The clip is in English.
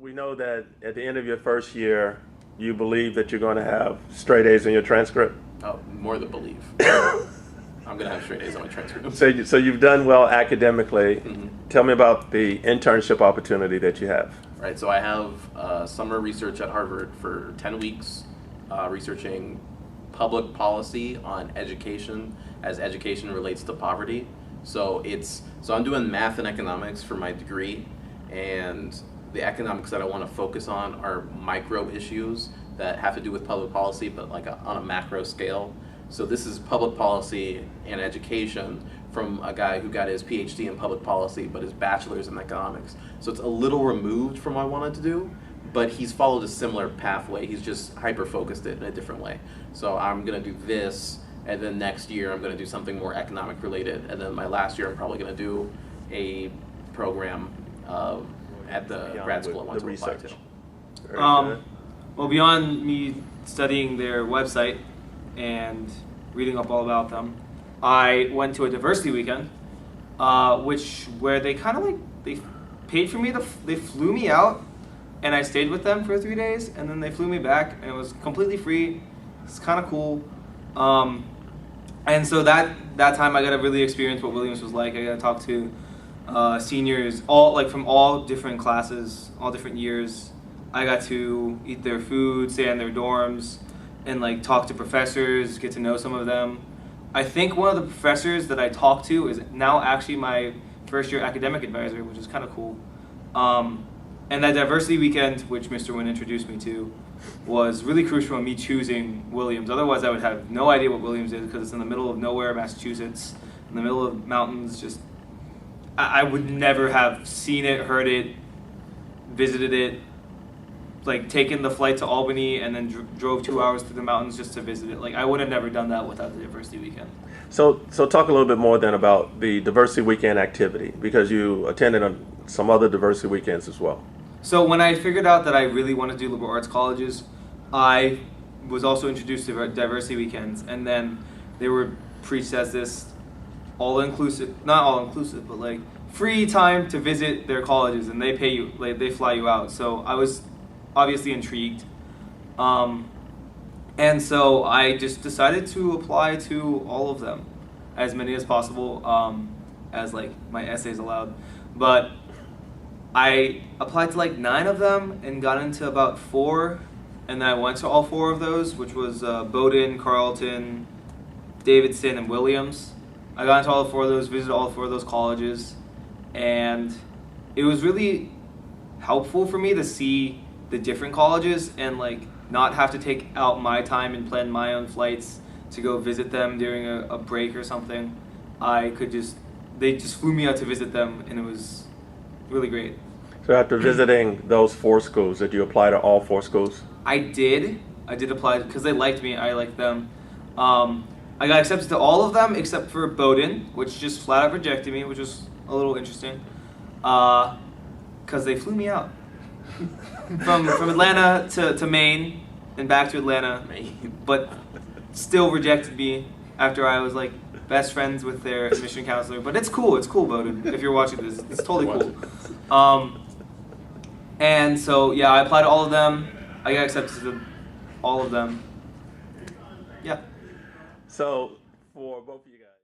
we know that at the end of your first year, you believe that you're going to have straight A's in your transcript. Oh, more than believe. I'm going to have straight A's on my transcript. So you've done well academically. Mm-hmm. Tell me about the internship opportunity that you have. Right, so I have summer research at Harvard for 10 weeks, researching public policy on education as education relates to poverty. So I'm doing math and economics for my degree, and the economics that I want to focus on are micro issues that have to do with public policy, but like on a macro scale. So this is public policy and education from a guy who got his PhD in public policy, but his bachelor's in economics. So it's a little removed from what I wanted to do, but he's followed a similar pathway. He's just hyper-focused it in a different way. So I'm gonna do this, and then next year I'm gonna do something more economic related, and then my last year I'm probably gonna do a program at the grad school I want to apply to. Well, beyond me studying their website and reading up all about them, I went to a diversity weekend, where they kind of they paid for me they flew me out, and I stayed with them for 3 days, and then they flew me back, and it was completely free. It's kind of cool. And so that time I got to really experience what Williams was like. I got to talk to seniors, from all different classes, all different years. I got to eat their food, stay in their dorms, and talk to professors, get to know some of them. I think one of the professors that I talked to is now actually my first year academic advisor, which is kind of cool. And that diversity weekend, which Mr. Wynn introduced me to, was really crucial in me choosing Williams. Otherwise, I would have no idea what Williams is, because it's in the middle of nowhere, Massachusetts, in the middle of mountains. Just, I would never have seen it, heard it, visited it, taken the flight to Albany and then drove 2 hours through the mountains just to visit it. I would have never done that without the diversity weekend. So talk a little bit more then about the diversity weekend activity, because you attended some other diversity weekends as well. So when I figured out that I really want to do liberal arts colleges, I was also introduced to diversity weekends, and then they were preached as this all-inclusive, not all-inclusive, but free time to visit their colleges, and they pay you, they fly you out. So I was obviously intrigued, and so I just decided to apply to all of them, as many as possible, as my essays allowed. But I applied to 9 of them and got into about 4, and then I went to all 4 of those, which was Bowdoin, Carleton, Davidson, and Williams. I got into all 4 of those, visited all 4 of those colleges, and it was really helpful for me to see the different colleges and not have to take out my time and plan my own flights to go visit them during a break or something. They just flew me out to visit them, and it was really great. So after visiting those 4 schools, did you apply to all 4 schools? I did apply because they liked me. I liked them. I got accepted to all of them except for Bowdoin, which just flat out rejected me, which was a little interesting, because they flew me out from Atlanta to Maine and back to Atlanta, but still rejected me after I was best friends with their admission counselor. But it's cool, Bowdoin. If you're watching this, it's totally cool. And so yeah, I applied to all of them. I got accepted to all of them. Yeah. So for both of you guys.